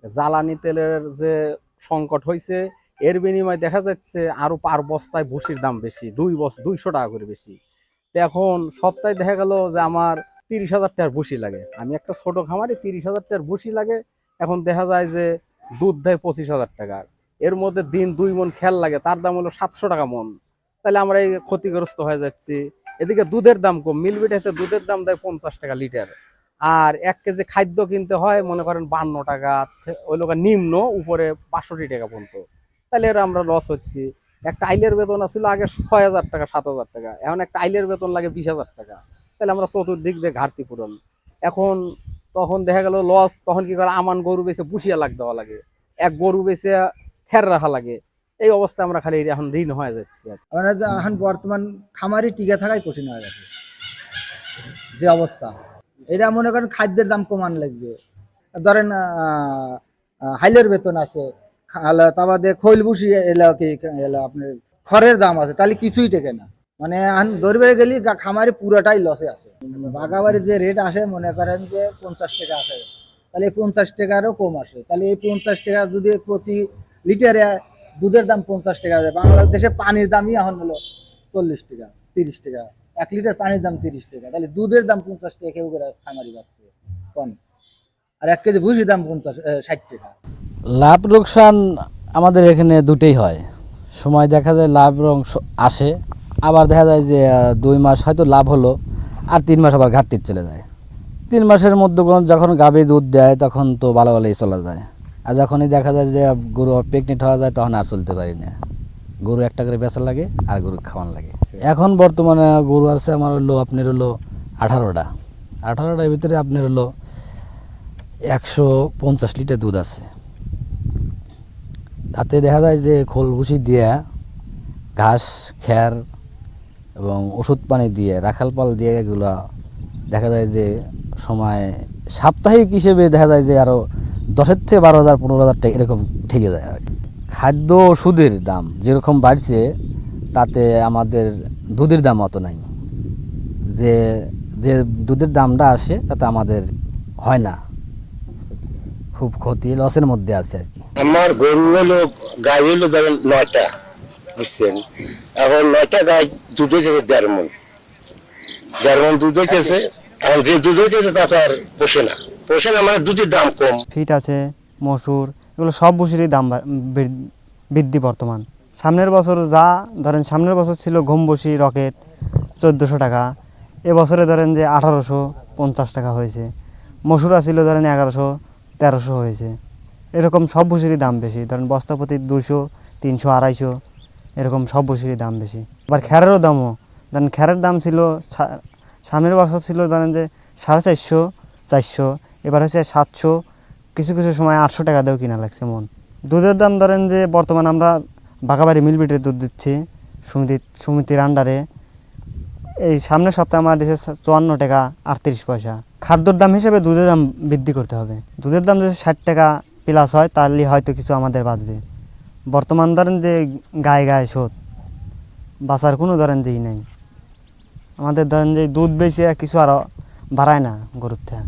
জ্বালানি তেলের যে সংকট হয়েছে, এর বিনিময়ে দেখা যাচ্ছে আরো পার বস্তায় ভুসির দাম বেশি, 200 টাকা করে বেশি। তো এখন সপ্তাহে দেখা গেল যে আমার 30,000 টাকার ভুসি লাগে। আমি একটা ছোট খামারে 30,000 টাকার ভুসি লাগে। এখন দেখা যায় যে দুধ দেয় 25,000 টাকার, এর মধ্যে দিন 2 মণ খেয়াল লাগে, তার দাম হলো 700 টাকা মন। তাহলে আমরা এই ক্ষতিগ্রস্ত হয়ে যাচ্ছি। এদিকে দুধের দাম কম, মিলবিটাতে দুধের দাম দেয় 50 টাকা লিটার, আর 1 কেজি খাদ্য কিনতে হয় মনে করেন 52 টাকা, ওই লোক নিম্ন, উপরে 62 টাকা পর্যন্ত। তাহলে এর আমরা লস হচ্ছি। একটা আইলের বেতন ছিল আগে 6,000 টাকা 7,000 টাকা, এখন একটা আইলের বেতন লাগে 20,000 টাকা। তাহলে আমরা চতুর্দিক দিয়ে ঘাটতি পূরণ। এখন তখন দেখা গেল লস, তখন কি করে, আমান গরু বেচে বুসিয়া লাগ দেওয়া লাগে, এক গরু বেচে খের রাখা লাগে। এই অবস্থা আমরা খালি এখন ঋণ হয়ে যাচ্ছে। মানে এখন বর্তমান খামারি টিকে থাকাই কঠিন হয়ে গেছে যে অবস্থা। এটা মনে করেন খাদ্যের দাম কমান লাগবে, ধরেন হাইলের বেতন আছে, তা বাদে খৈল ভুসি এলো কি এলো আপনার খড়ের দাম আছে, তাহলে কিছুই টেকে না। মানে ধরবে গেলি খামারি পুরোটাই লসে আছে। বাগাবাড়ির যে রেট আসে মনে করেন যে 50 টাকা আসে, তাহলে 50 টাকারও কম আসে। তাহলে এই 50 টাকা যদি প্রতি লিটারে দুধের দাম 50 টাকা যায়, বাংলাদেশে পানির দামই এখন হলো 40 টাকা 30 টাকা। 1 লিটার পানির দাম 30 টাকা, তাহলে দুধের দাম 50 টাকা কেউ করে খামারি বাঁচছে কম, আর 1 কেজি ভুসির দাম 60 টাকা। লাভ লোকসান আমাদের এখানে দুটোই হয়। সময় দেখা যায় লাভ অংশ আসে, আবার দেখা যায় যে 2 মাস হয়তো লাভ হলো, আর 3 মাস আবার ঘাটতি চলে যায়। 3 মাসের মধ্যে যখন গাভী দুধ দেয় তখন তো ভালো ভালোই চলা যায়, আর যখনই দেখা যায় যে গরু প্রেগনেন্ট হওয়া যায় তখন আর চলতে পারি না। গরু একটা করে বেচা লাগে আর গরু খাওয়ান লাগে। এখন বর্তমানে গরু আছে আমার হলো আপনার হলো 18টা। 18টার ভিতরে আপনার হলো 150 লিটার দুধ আছে। তাতে দেখা যায় যে খোল ভুসি দিয়ে, ঘাস খ্যার এবং ওষুধ পানি দিয়ে, রাখাল পাল দিয়ে, এগুলো দেখা যায় যে সময় সাপ্তাহিক হিসেবে দেখা যায় যে আরও 10,000 থেকে 12,000 15,000 টাকা এরকম ঠেকে যায় আর কি। খাদ্য ওষুধের দাম যেরকম বাড়ছে তাতে আমাদের দুধের দাম অত নাই। যে যে দুধের দামটা আসে তাতে আমাদের হয় না, খুব ক্ষতি, লসের মধ্যে আছে আর কি। আমার গরু হলো, গাই হলো ধরেন 9টা, বুঝছেন। এখন 9টা গাই দুধ হয়েছে 1.5 মণ, 1.5 মণ দুধ হয়েছে। এখন যে দুধ হয়েছে তা তো আর পোষে না মানে দুধের দাম কম। ফিট আছে, মসুর, এগুলো সব ভুসিরই দাম বৃদ্ধি বর্তমান। সামনের বছর ধরেন সামনের বছর ছিল গম ভুসি রকেট 1400 টাকা, এবছরে ধরেন যে 1850 টাকা হয়েছে। মসুরা ছিল ধরেন 1100 1300 হয়েছে। এরকম সব ভুসিরই দাম বেশি, ধরেন বস্তা প্রতি 200 300 250 এরকম সব ভুসিরই দাম বেশি। আবার খ্যারেরও দামও, ধরেন খ্যারের দাম ছিল সামনের বছর ছিল ধরেন যে 450 400, এবার হচ্ছে 700, কিছু কিছু সময় 800 টাকা দিয়েও কিনা লাগছে মন। দুধের দাম ধরেন যে বর্তমানে আমরা বাঘাবাড়ি মিলবিটের দুধ দিচ্ছি সমিতির আন্ডারে। এই সামনের সপ্তাহে আমার দিচ্ছে 54 টাকা 38 পয়সা। খাদ্যর দাম হিসেবে দুধের দাম বৃদ্ধি করতে হবে। দুধের দাম যদি 60 টাকা প্লাস হয় তাহলে হয়তো কিছু আমাদের বাঁচবে। বর্তমান ধরেন যে গায়ে গায়ে শোধ, বাঁচার কোনো ধরেন যেই নেই। আমাদের ধরেন যে দুধ বেশি কিছু আরও বাড়ায় না গরুর থেকে।